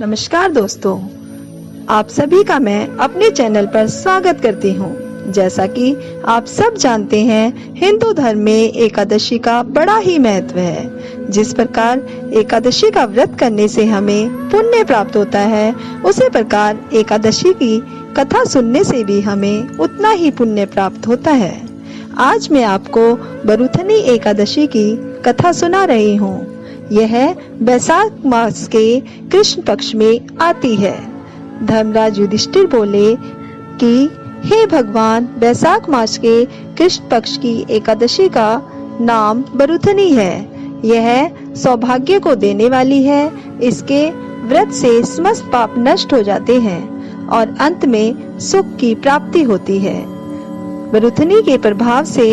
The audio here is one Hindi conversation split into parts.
नमस्कार दोस्तों, आप सभी का मैं अपने चैनल पर स्वागत करती हूँ। जैसा कि आप सब जानते हैं, हिंदू धर्म में एकादशी का बड़ा ही महत्व है। जिस प्रकार एकादशी का व्रत करने से हमें पुण्य प्राप्त होता है, उसी प्रकार एकादशी की कथा सुनने से भी हमें उतना ही पुण्य प्राप्त होता है। आज मैं आपको बरूथनी एकादशी की कथा सुना रही हूँ। यह वैशाख मास के कृष्ण पक्ष में आती है। धर्मराज युधिष्ठिर बोले कि हे भगवान, वैशाख मास के कृष्ण पक्ष की एकादशी का नाम बरूथनी है। यह सौभाग्य को देने वाली है। इसके व्रत से समस्त पाप नष्ट हो जाते हैं और अंत में सुख की प्राप्ति होती है। बरूथनी के प्रभाव से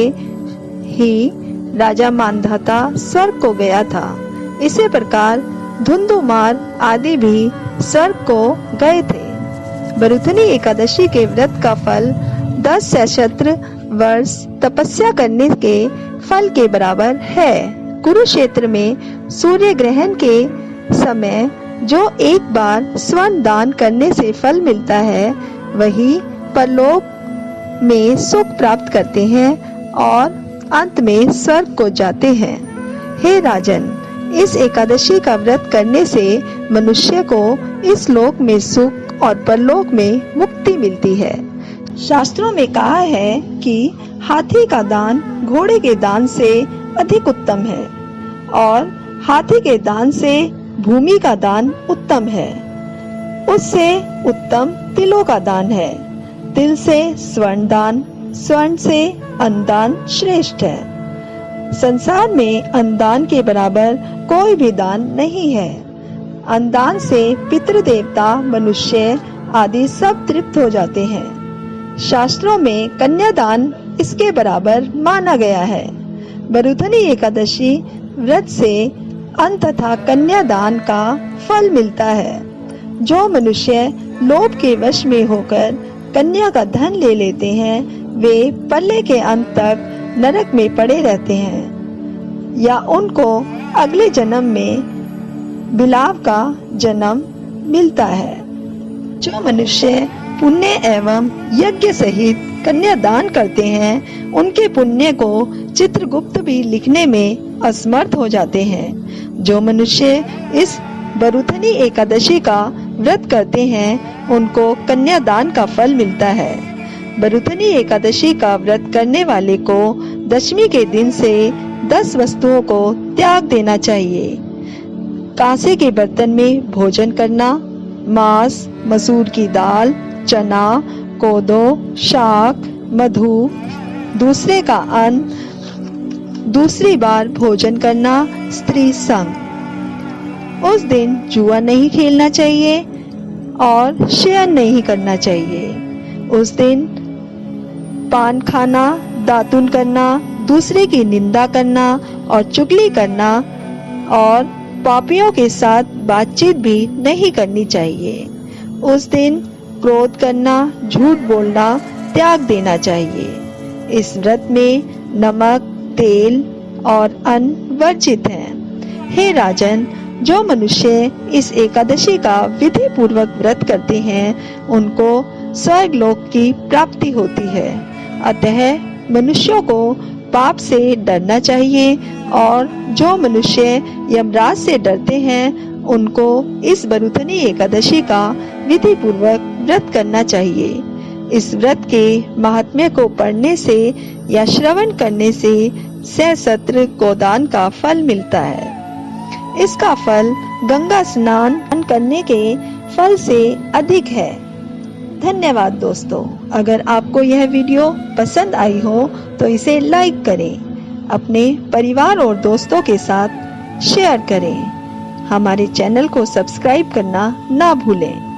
ही राजा मांधाता स्वर्ग को गया था। इसी प्रकार धुंधुमार आदि भी स्वर्ग को गए थे। बरूथनी एकादशी के व्रत का फल 10 सहस्त्र वर्ष तपस्या करने के फल के बराबर है। कुरुक्षेत्र में सूर्य ग्रहण के समय जो एक बार स्वर्ण दान करने से फल मिलता है, वही परलोक में सुख प्राप्त करते हैं और अंत में स्वर्ग को जाते हैं। हे राजन, इस एकादशी का व्रत करने से मनुष्य को इस लोक में सुख और परलोक में मुक्ति मिलती है। शास्त्रों में कहा है कि हाथी का दान घोड़े के दान से अधिक उत्तम है और हाथी के दान से भूमि का दान उत्तम है। उससे उत्तम तिलों का दान है। तिल से स्वर्ण दान, स्वर्ण से अन्न दान श्रेष्ठ है। संसार में अन्नदान के बराबर कोई भी दान नहीं है। अन्नदान से पितृदेवता, मनुष्य आदि सब तृप्त हो जाते हैं। शास्त्रों में कन्यादान इसके बराबर माना गया है। बरूथनी एकादशी व्रत से अन्न तथा कन्यादान का फल मिलता है। जो मनुष्य लोभ के वश में होकर कन्या का धन ले लेते हैं, वे पल्ले के अंत तक नरक में पड़े रहते हैं या उनको अगले जन्म में बिलाव का जन्म मिलता है। जो मनुष्य पुण्य एवं यज्ञ सहित कन्यादान करते हैं, उनके पुण्य को चित्रगुप्त भी लिखने में असमर्थ हो जाते हैं। जो मनुष्य इस बरूथनी एकादशी का व्रत करते हैं, उनको कन्यादान का फल मिलता है। बरूथनी एकादशी का व्रत करने वाले को दशमी के दिन से 10 वस्तुओं को त्याग देना चाहिए। कांसे के बर्तन में भोजन करना, मांस, मसूर की दाल, चना, कोदो, शाक, मधु, दूसरे का अन्न, दूसरी बार भोजन करना, स्त्री संग। उस दिन जुआ नहीं खेलना चाहिए और शयन नहीं करना चाहिए। उस दिन पान खाना, दातुन करना, दूसरे की निंदा करना और चुगली करना और पापियों के साथ बातचीत भी नहीं करनी चाहिए। उस दिन क्रोध करना, झूठ बोलना त्याग देना चाहिए। इस व्रत में नमक, तेल और अन्न वर्जित है। हे राजन, जो मनुष्य इस एकादशी का विधि पूर्वक व्रत करते हैं, उनको स्वर्ग लोक की प्राप्ति होती है। अतः मनुष्यों को पाप से डरना चाहिए और जो मनुष्य यमराज से डरते हैं, उनको इस बरूथनी एकादशी का विधि पूर्वक व्रत करना चाहिए। इस व्रत के महात्म्य को पढ़ने से या श्रवण करने से सहस्त्र गोदान का फल मिलता है। इसका फल गंगा स्नान करने के फल से अधिक है। धन्यवाद दोस्तों। अगर आपको यह वीडियो पसंद आई हो तो इसे लाइक करें, अपने परिवार और दोस्तों के साथ शेयर करें। हमारे चैनल को सब्सक्राइब करना ना भूलें।